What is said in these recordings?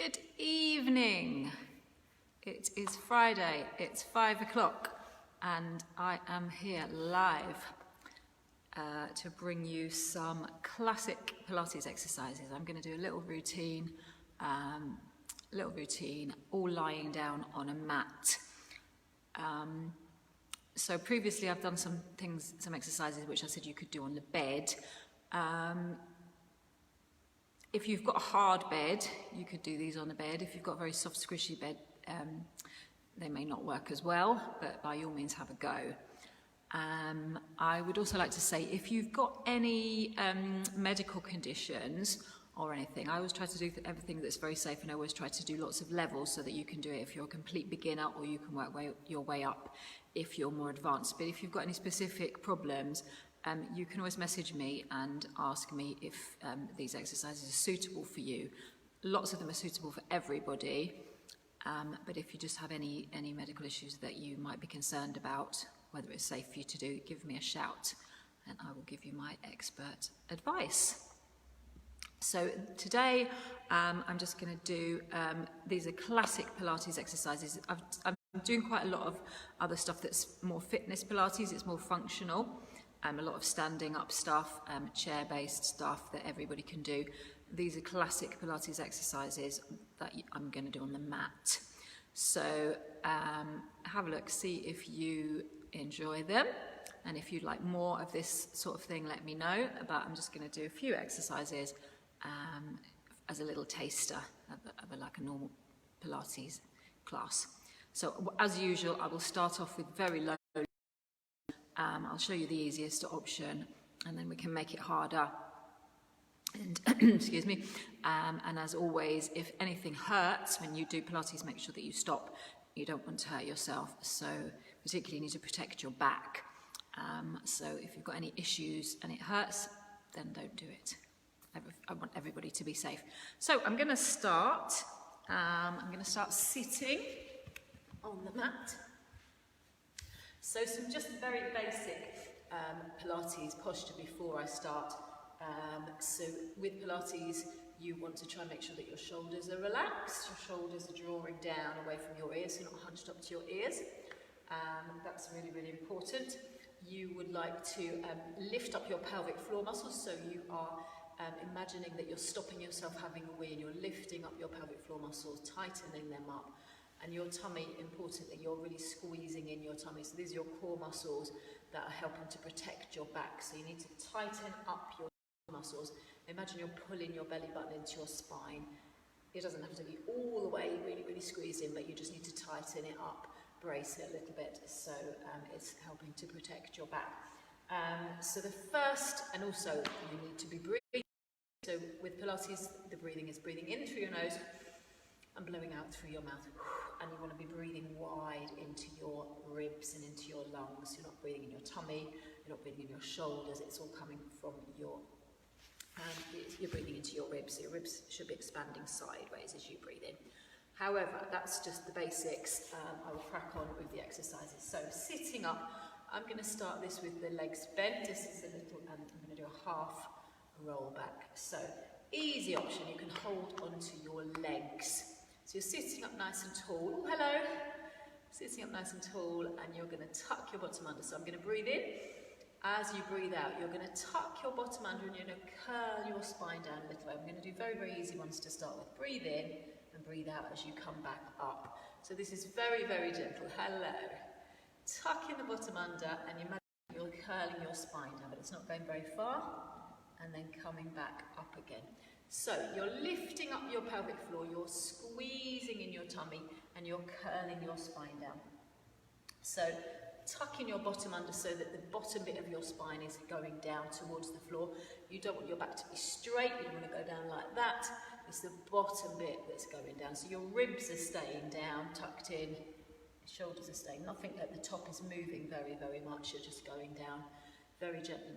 Good evening. It is Friday, it's 5 o'clock, and I am here live to bring you some classic Pilates exercises. I'm going to do a little routine, all lying down on a mat. So previously I've done some exercises which I said you could do on the bed. If you've got a hard bed, you could do these on the bed. If you've got a very soft, squishy bed, they may not work as well, but by all means have a go. I would also like to say, if you've got any medical conditions or anything, I always try to do everything that's very safe, and I always try to do lots of levels so that you can do it if you're a complete beginner, or you can work your way up if you're more advanced. But if you've got any specific problems, you can always message me and ask me if these exercises are suitable for you. Lots of them are suitable for everybody, but if you just have any medical issues that you might be concerned about, whether it's safe for you to do, give me a shout and I will give you my expert advice. So today I'm just going to do, these are classic Pilates exercises. I'm doing quite a lot of other stuff that's more fitness Pilates, it's more functional. A lot of standing up stuff, chair-based stuff that everybody can do. These are classic Pilates exercises that I'm going to do on the mat. So have a look, see if you enjoy them. And if you'd like more of this sort of thing, let me know. But I'm just going to do a few exercises as a little taster of like a normal Pilates class. So as usual, I will start off with very low. I'll show you the easiest option, and then we can make it harder. And excuse me. And as always, if anything hurts when you do Pilates, make sure that you stop. You don't want to hurt yourself. So particularly you need to protect your back. So if you've got any issues and it hurts, then don't do it. I want everybody to be safe. So I'm going to start. Sitting on the mat. So some just very basic Pilates posture before I start. So with Pilates, you want to try and make sure that your shoulders are relaxed, your shoulders are drawing down away from your ears, so you're not hunched up to your ears. That's really, really important. You would like to lift up your pelvic floor muscles, so you are imagining that you're stopping yourself having a wee and you're lifting up your pelvic floor muscles, tightening them up. And your tummy, importantly, you're really squeezing in your tummy. So these are your core muscles that are helping to protect your back. So you need to tighten up your muscles. Imagine you're pulling your belly button into your spine. It doesn't have to be all the way really, really squeezed in, but you just need to tighten it up, brace it a little bit. So it's helping to protect your back. So the first, and also you need to be breathing. So with Pilates, the breathing is breathing in through your nose and blowing out through your mouth. And you want to be breathing wide into your ribs and into your lungs. You're not breathing in your tummy, you're not breathing in your shoulders, it's all coming from your, you're breathing into your ribs. So your ribs should be expanding sideways as you breathe in. However, that's just the basics. I will crack on with the exercises. So sitting up, I'm going to start this with the legs bent. This is a little, I'm going to do a half roll back. So easy option, you can hold onto your legs. So you're sitting up nice and tall. Oh, hello. Sitting up nice and tall, and you're going to tuck your bottom under. So I'm going to breathe in. As you breathe out, you're going to tuck your bottom under and you're going to curl your spine down a little way. I'm going to do very, very easy ones to start with. Breathe in and breathe out as you come back up. So this is very, very gentle. Hello. Tucking the bottom under, and you imagine you're curling your spine down, but it's not going very far. And then coming back up again. So you're lifting up your pelvic floor, you're squeezing in your tummy, and you're curling your spine down. So tucking your bottom under so that the bottom bit of your spine is going down towards the floor. You don't want your back to be straight, you want to go down like that. It's the bottom bit that's going down. So your ribs are staying down, tucked in, shoulders are staying. Nothing at the top is moving very, very much. You're just going down very gently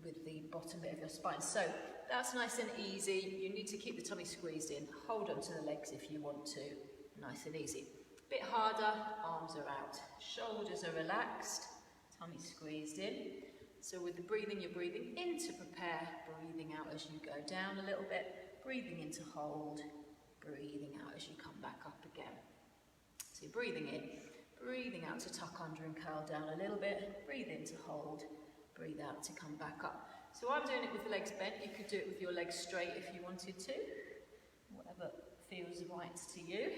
with the bottom bit of your spine. So that's nice and easy. You need to keep the tummy squeezed in. Hold on to the legs if you want to. Nice and easy. Bit harder, arms are out. Shoulders are relaxed, tummy squeezed in. So with the breathing, you're breathing in to prepare, breathing out as you go down a little bit, breathing in to hold, breathing out as you come back up again. So you're breathing in, breathing out to tuck under and curl down a little bit, breathe in to hold, breathe out to come back up. So I'm doing it with the legs bent. You could do it with your legs straight if you wanted to, whatever feels right to you.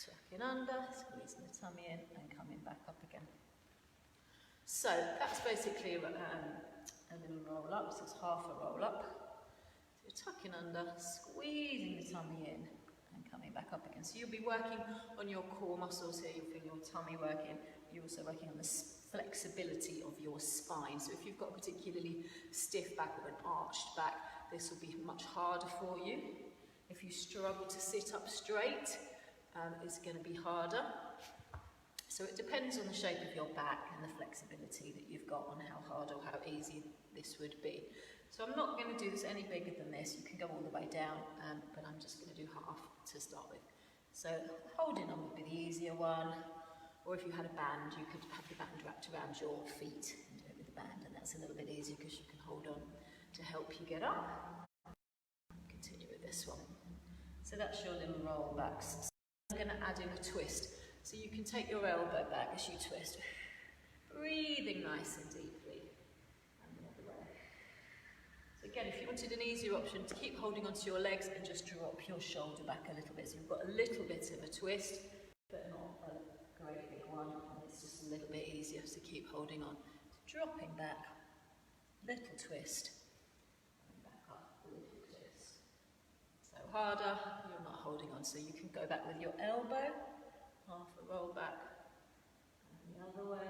Tucking under, squeezing the tummy in and coming back up again. So that's basically a little roll up, so it's half a roll up. So you're tucking under, squeezing the tummy in and coming back up again. So you'll be working on your core muscles here, you'll feel your tummy working. You're also working on the flexibility of your spine. So if you've got a particularly stiff back or an arched back, this will be much harder for you. If you struggle to sit up straight, it's going to be harder. So it depends on the shape of your back and the flexibility that you've got on how hard or how easy this would be. So I'm not going to do this any bigger than this. You can go all the way down, but I'm just going to do half to start with. So holding on would be the easier one. Or if you had a band, you could have the band wrapped around your feet and do it with the band, and that's a little bit easier because you can hold on to help you get up. Continue with this one. So that's your little roll backs. So I'm going to add in a twist. So you can take your elbow back as you twist, breathing nice and deeply, and the other way. So again, if you wanted an easier option, to keep holding onto your legs and just drop your shoulder back a little bit. So you've got a little bit of a twist, but not a great big one, and it's just a little bit easier to keep holding on. So dropping back, little twist, and back up, little twist. So harder, you're not holding on, so you can go back with your elbow, half a roll back, and the other way.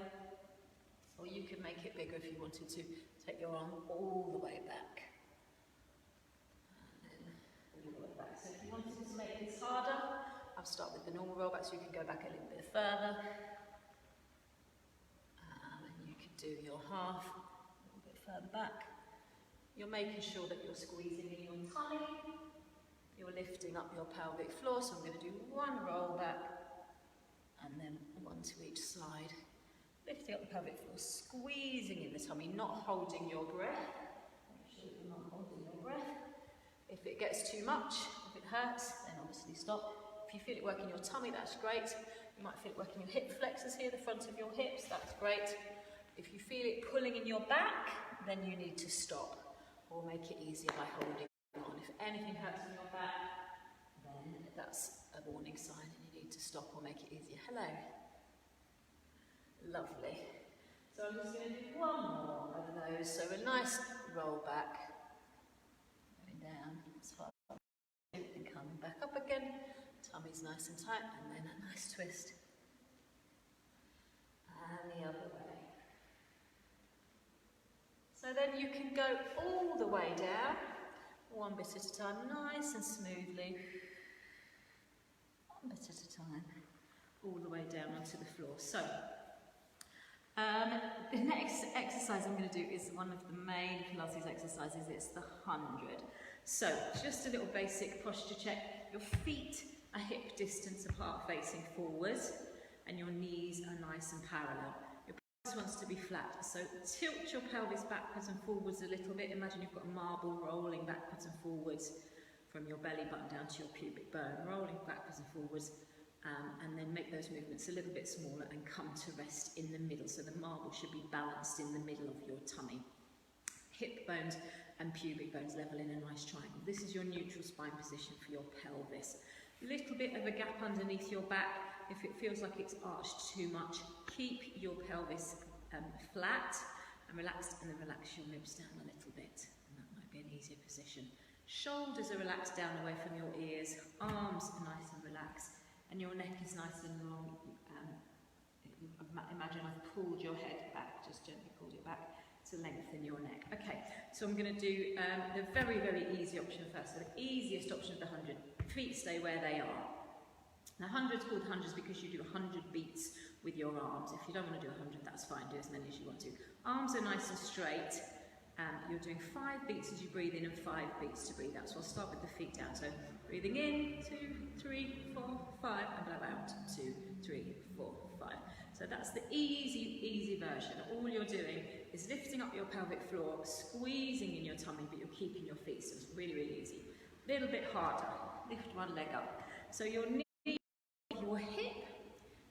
Or you can make it bigger if you wanted to. Take your arm all the way back. And then all the way back. So if you wanted to make this harder, I'll start with the normal roll back so you can go back a little bit further. And you can do your half a little bit further back. You're making sure that you're squeezing in your tummy. You're lifting up your pelvic floor. So I'm going to do one roll back and then one to each side. Lifting up the pelvic floor, squeezing in the tummy, not holding your breath. Make sure you're not holding your breath. If it gets too much, if it hurts, then obviously stop. If you feel it working your tummy, that's great. You might feel it working your hip flexors here, the front of your hips, that's great. If you feel it pulling in your back, then you need to stop or make it easier by holding on. If anything hurts in your back, then that's a warning sign and you need to stop or make it easier. Hello. Lovely. So I'm just going to do one more of those. So a nice roll back, going down as far as and coming back up again. Tummy's nice and tight, and then a nice twist. And the other way. So then you can go all the way down, one bit at a time, nice and smoothly. One bit at a time, all the way down onto the floor. So the next exercise I'm going to do is one of the main Pilates exercises. It's the 100. So just a little basic posture check. Your feet are hip distance apart facing forwards and your knees are nice and parallel. Your pelvis wants to be flat, so tilt your pelvis backwards and forwards a little bit. Imagine you've got a marble rolling backwards and forwards from your belly button down to your pubic bone, rolling backwards and forwards. And then make those movements a little bit smaller and come to rest in the middle. So the marble should be balanced in the middle of your tummy. Hip bones and pubic bones level in a nice triangle. This is your neutral spine position for your pelvis. Little bit of a gap underneath your back. If it feels like it's arched too much, keep your pelvis flat and relaxed, and then relax your ribs down a little bit. And that might be an easier position. Shoulders are relaxed down away from your ears. Arms are nice and relaxed. And your neck is nice and long. Imagine I've pulled your head back, just gently pulled it back to lengthen your neck. Okay, so I'm going to do the very, very easy option first. So the easiest option of the 100. Feet stay where they are. Now 100 is called 100s because you do 100 beats with your arms. If you don't want to do 100, that's fine, do as many as you want to. Arms are nice and straight. You're doing 5 beats as you breathe in and 5 beats to breathe out. So I'll start with the feet down. So breathing in, 2, 3, 4, 5, and blow out, 2, 3, 4, 5. So that's the easy version. All you're doing is lifting up your pelvic floor, squeezing in your tummy, but you're keeping your feet, so it's really, really easy. little bit harder. Lift one leg up. So your knee, your hip,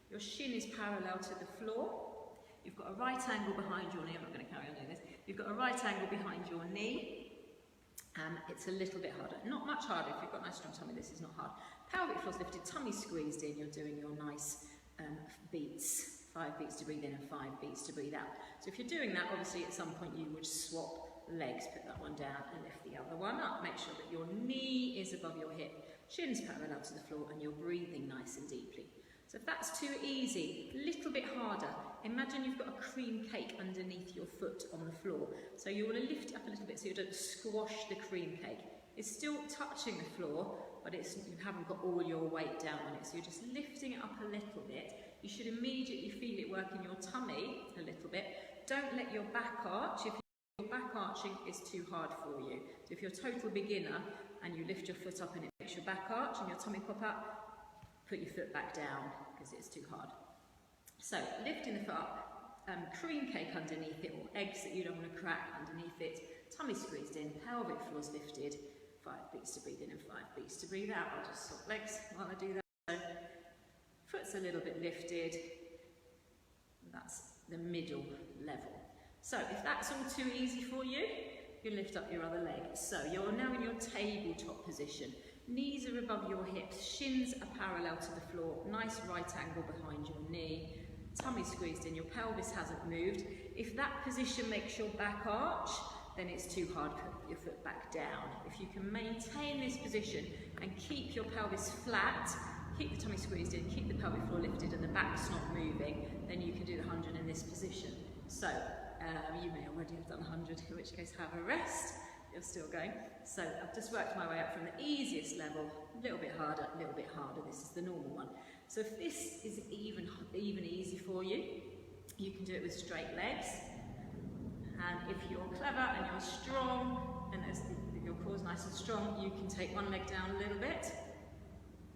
your shin is parallel to the floor. You've got a right angle behind your knee. I'm not going to carry on doing this. You've got a right angle behind your knee. It's a little bit harder. Not much harder. If you've got a nice strong tummy, this is not hard. Pelvic floor's lifted, tummy squeezed in. You're doing your nice beats. 5 beats to breathe in and 5 beats to breathe out. So if you're doing that, obviously at some point you would swap legs. Put that one down and lift the other one up. Make sure that your knee is above your hip, shin's parallel to the floor, and you're breathing nice and deeply. So if that's too easy, a little bit harder. Imagine you've got a cream cake underneath your foot on the floor. So you want to lift it up a little bit so you don't squash the cream cake. It's still touching the floor, but you haven't got all your weight down on it. So you're just lifting it up a little bit. You should immediately feel it work in your tummy a little bit. Don't let your back arch. If your back arching is too hard for you. So if you're a total beginner and you lift your foot up and it makes your back arch and your tummy pop out, put your foot back down because it's too hard. So lifting the foot up, cream cake underneath it, or eggs that you don't want to crack underneath it, tummy squeezed in, pelvic floor's lifted, 5 beats to breathe in and 5 beats to breathe out. I'll just swap legs while I do that. So foot's a little bit lifted, that's the middle level. So if that's all too easy for you, you lift up your other leg. So you're now in your tabletop position. Knees are above your hips, shins are parallel to the floor, nice right angle behind your knee, tummy squeezed in, your pelvis hasn't moved. If that position makes your back arch, then it's too hard, put your foot back down. If you can maintain this position and keep your pelvis flat, keep the tummy squeezed in, keep the pelvic floor lifted and the back's not moving, then you can do the 100 in this position. So you may already have done 100, in which case have a rest. You're still going. So I've just worked my way up from the easiest level, a little bit harder, a little bit harder. This is the normal one. So if this is even easy for you, you can do it with straight legs. And if you're clever and you're strong, and your core's nice and strong, you can take one leg down a little bit,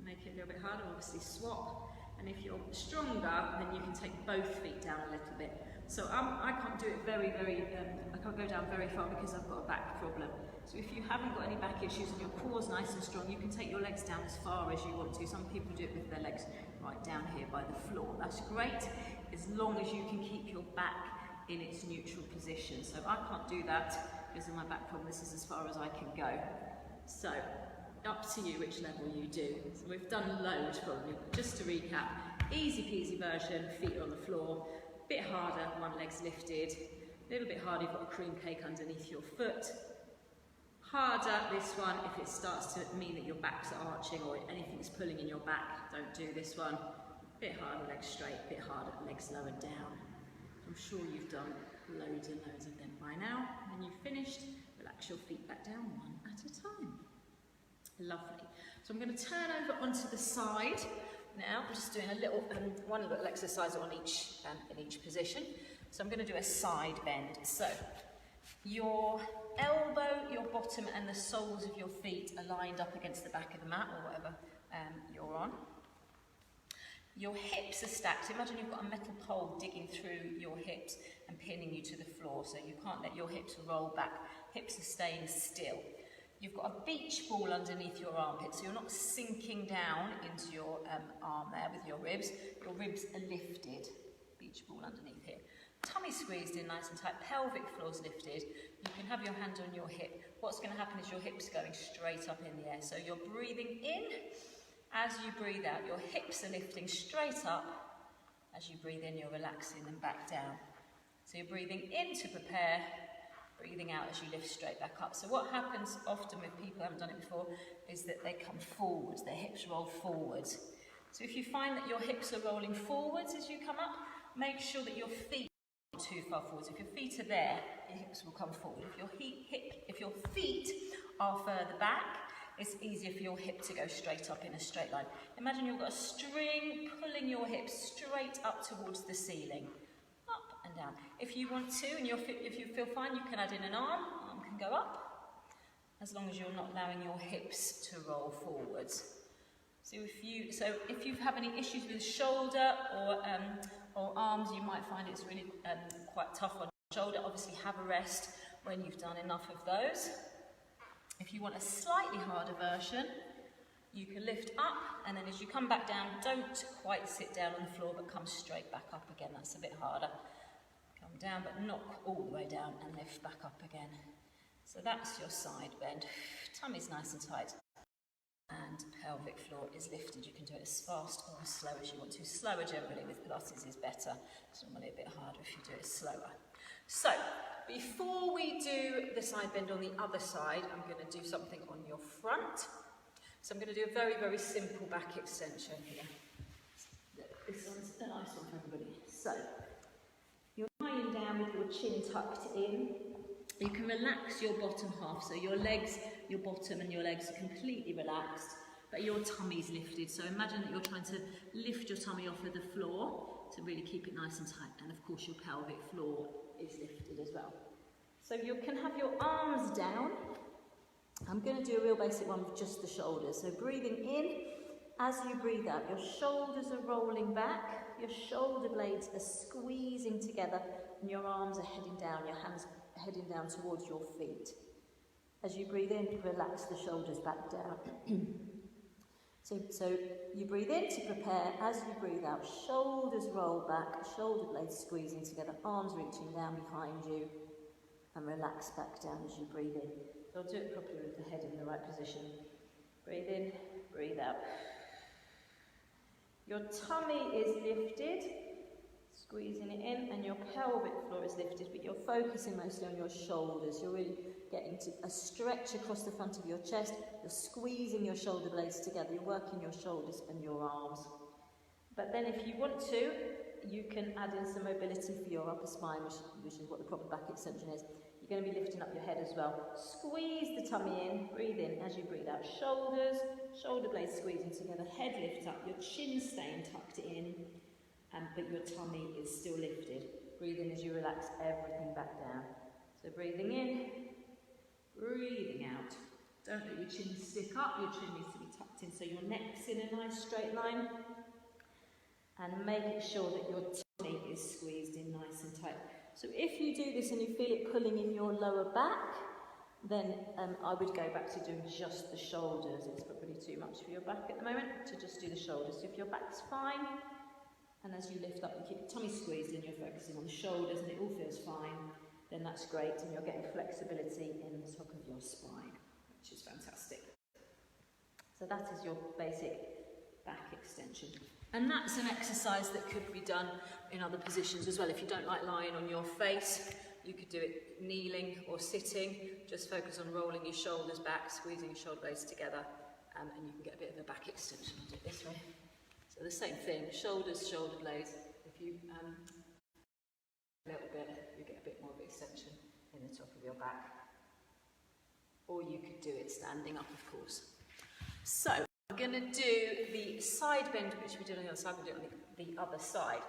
make it a little bit harder, obviously swap. And if you're stronger, then you can take both feet down a little bit. So I can't do it I can't go down very far because I've got a back problem. So if you haven't got any back issues and your core's nice and strong, you can take your legs down as far as you want to. Some people do it with their legs right down here by the floor. That's great, as long as you can keep your back in its neutral position. So I can't do that because of my back problem. This is as far as I can go. So up to you which level you do. So we've done loads probably. Just to recap, easy peasy version, feet are on the floor. Bit harder, one leg's lifted. A little bit harder, you've got a cream cake underneath your foot. Harder, this one, if it starts to mean that your back's arching or anything's pulling in your back, don't do this one. Bit harder, legs straight, bit harder, legs lowered down. I'm sure you've done loads and loads of them by now. When you've finished, relax your feet back down one at a time. Lovely. So I'm going to turn over onto the side. Now I'm just doing a little one little exercise on in each position. So I'm going to do a side bend. So your elbow, your bottom and the soles of your feet are lined up against the back of the mat or whatever you're on. Your hips are stacked. So imagine you've got a metal pole digging through your hips and pinning you to the floor. So you can't let your hips roll back. Hips are staying still. You've got a beach ball underneath your armpit, so you're not sinking down into your arm there with your ribs. Your ribs are lifted. Beach ball underneath here. Tummy squeezed in nice and tight. Pelvic floor's lifted. You can have your hand on your hip. What's going to happen is your hips going straight up in the air. So you're breathing in. As you breathe out, your hips are lifting straight up. As you breathe in, you're relaxing them back down. So you're breathing in to prepare. Breathing out as you lift straight back up. So what happens often with people who haven't done it before is that they come forwards, their hips roll forwards. So if you find that your hips are rolling forwards as you come up, make sure that your feet are not too far forwards. If your feet are there, your hips will come forward. If your feet are further back, it's easier for your hip to go straight up in a straight line. Imagine you've got a string pulling your hips straight up towards the ceiling. And down. If you want to, and if you feel fine, you can add in an arm can go up, as long as you're not allowing your hips to roll forwards. So if you have any issues with shoulder or arms, you might find it's really quite tough on your shoulder. Obviously have a rest when you've done enough of those. If you want a slightly harder version, you can lift up, and then as you come back down, don't quite sit down on the floor, but come straight back up again. That's a bit harder. Come down, but not all the way down, and lift back up again. So that's your side bend. Tummy's nice and tight, and pelvic floor is lifted. You can do it as fast or as slow as you want to. Slower generally with Pilates is better. It's normally a bit harder if you do it slower. So, before we do the side bend on the other side, I'm going to do something on your front. So I'm going to do a very, very simple back extension here. This one's a nice one for everybody. So, you're lying down with your chin tucked in. You can relax your bottom half, so your legs, your bottom and your legs are completely relaxed, but your tummy's lifted. So imagine that you're trying to lift your tummy off of the floor to really keep it nice and tight, and of course your pelvic floor is lifted as well. So you can have your arms down. I'm going to do a real basic one with just the shoulders. So breathing in, as you breathe out, your shoulders are rolling back, your shoulder blades are squeezing together, and your arms are heading down, your hands heading down towards your feet. As you breathe in, relax the shoulders back down. So you breathe in to prepare. As you breathe out, shoulders roll back, shoulder blades squeezing together, arms reaching down behind you, and relax back down as you breathe in. So I'll do it properly with the head in the right position. Breathe in, breathe out. Your tummy is lifted, squeezing it in, and your pelvic floor is lifted, but you're focusing mostly on your shoulders. You're really getting to a stretch across the front of your chest. You're squeezing your shoulder blades together. You're working your shoulders and your arms. But then if you want to, you can add in some mobility for your upper spine, which is what the proper back extension is. You're going to be lifting up your head as well. Squeeze the tummy in, breathe in as you breathe out. Shoulders, shoulder blades squeezing together, head lift up, your chin staying tucked in, but your tummy is still lifted. Breathe in as you relax everything back down. So breathing in, breathing out. Don't let your chin stick up, your chin needs to be tucked in so your neck's in a nice straight line. And making sure that your tummy is squeezed in nice and tight. So if you do this and you feel it pulling in your lower back, then I would go back to doing just the shoulders. It's probably too much for your back at the moment to just do the shoulders. So if your back's fine, and as you lift up, you keep your tummy squeezed and you're focusing on the shoulders and it all feels fine, then that's great, and you're getting flexibility in the top of your spine, which is fantastic. So that is your basic back extension. And that's an exercise that could be done in other positions as well. If you don't like lying on your face, you could do it kneeling or sitting. Just focus on rolling your shoulders back, squeezing your shoulder blades together, and you can get a bit of a back extension. I'll do it this way. So the same thing, shoulders, shoulder blades. If you a little bit, you get a bit more of extension in the top of your back. Or you could do it standing up, of course. So we're going to do the side bend, which we did on the other side. We'll do it on the other side.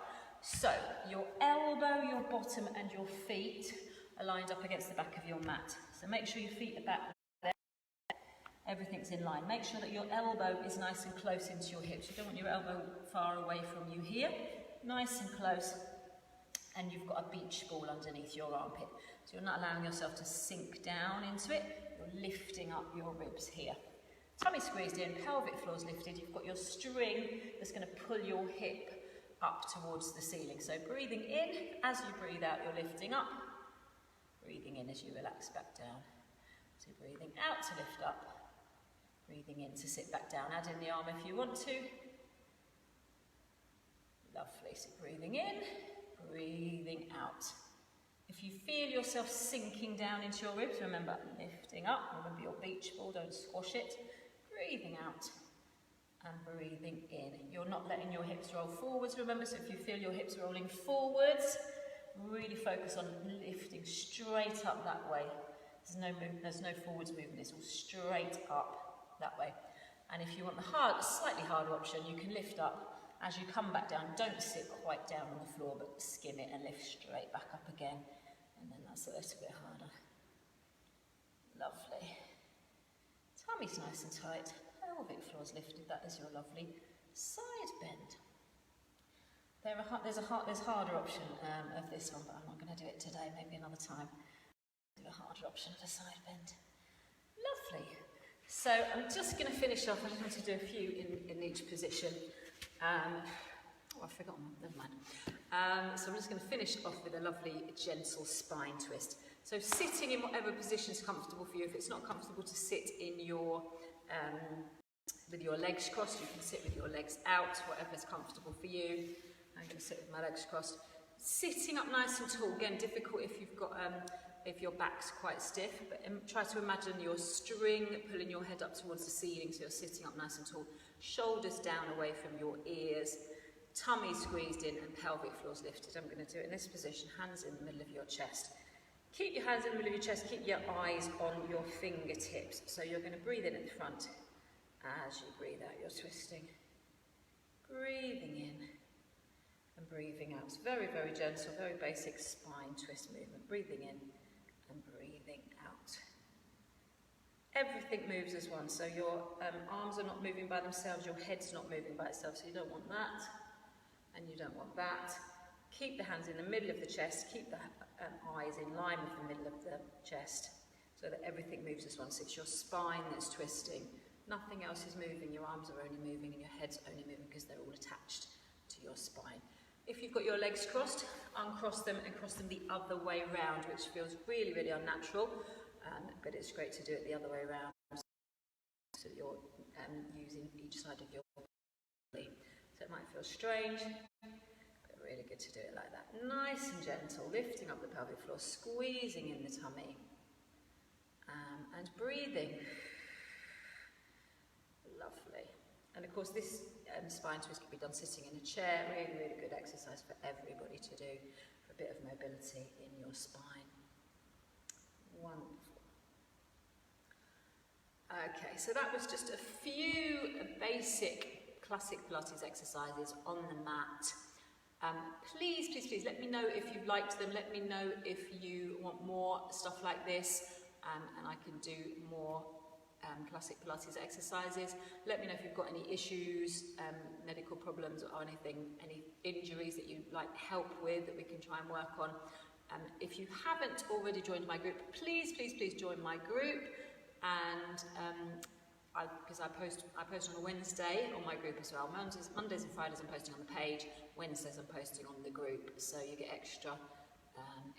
So your elbow, your bottom and your feet are lined up against the back of your mat. So make sure your feet are back there. Everything's in line. Make sure that your elbow is nice and close into your hips. You don't want your elbow far away from you here. Nice and close. And you've got a beach ball underneath your armpit. So you're not allowing yourself to sink down into it. You're lifting up your ribs here. Tummy squeezed in, pelvic floor's lifted. You've got your string that's going to pull your hip up towards the ceiling. So breathing in, as you breathe out, you're lifting up. Breathing in as you relax back down. So breathing out to lift up. Breathing in to sit back down. Add in the arm if you want to. Lovely. So breathing in, breathing out. If you feel yourself sinking down into your ribs, remember lifting up. Remember your beach ball, don't squash it. Breathing out and breathing in. You're not letting your hips roll forwards, remember, so if you feel your hips rolling forwards, really focus on lifting straight up that way. There's no forwards movement, it's all straight up that way. And if you want the slightly harder option, you can lift up. As you come back down, don't sit quite down on the floor, but skim it and lift straight back up again. And then that's a little bit harder. Lovely. Tummy's nice and tight. Pelvic floor's lifted. That is your lovely side bend. There's a harder option of this one, but I'm not going to do it today. Maybe another time. Do a harder option of a side bend. Lovely. So I'm just going to finish off. I just want to do a few in each position. I've forgotten, never mind. So I'm just going to finish off with a lovely gentle spine twist. So sitting in whatever position is comfortable for you. If it's not comfortable to sit in your with your legs crossed, you can sit with your legs out, whatever's comfortable for you. I'm going to sit with my legs crossed. Sitting up nice and tall, again difficult if you've got if your back's quite stiff, but try to imagine your string pulling your head up towards the ceiling, so you're sitting up nice and tall. Shoulders down away from your ears, tummy squeezed in and pelvic floors lifted. I'm going to do it in this position, hands in the middle of your chest. Keep your hands in the middle of your chest, keep your eyes on your fingertips. So you're going to breathe in at the front. As you breathe out, you're twisting. Breathing in and breathing out. It's very, very gentle, very basic spine twist movement. Breathing in and breathing out. Everything moves as one, so your arms are not moving by themselves, your head's not moving by itself, so you don't want that, and you don't want that. Keep the hands in the middle of the chest, keep the eyes in line with the middle of the chest, so that everything moves as one. So it's your spine that's twisting, nothing else is moving, your arms are only moving, and your head's only moving because they're all attached to your spine. If you've got your legs crossed, uncross them and cross them the other way round, which feels really, really unnatural, but it's great to do it the other way around, so that you're using each side of your body. So it might feel strange, but really good to do it like that. Nice and gentle, lifting up the pelvic floor, squeezing in the tummy, and breathing. Lovely. And of course this spine twist can be done sitting in a chair. Really, really good exercise for everybody to do for a bit of mobility in your spine. Wonderful. Okay, so that was just a few basic classic Pilates exercises on the mat. Please, please, please let me know if you've liked them. Let me know if you want more stuff like this, and I can do more classic Pilates exercises. Let me know if you've got any issues, medical problems or anything, any injuries that you'd like help with that we can try and work on. If you haven't already joined my group, please, please, please join my group. And because I post on a Wednesday on my group as well. Mondays and Fridays I'm posting on the page. Wednesdays I'm posting on the group. So you get extra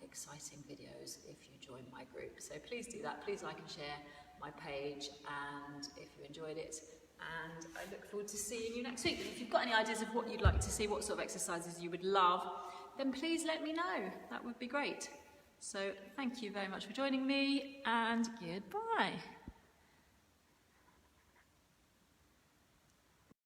exciting videos if you join my group. So please do that. Please like and share my page, and if you enjoyed it, and I look forward to seeing you next week. And if you've got any ideas of what you'd like to see, what sort of exercises you would love, then please let me know. That would be great. So thank you very much for joining me, and goodbye.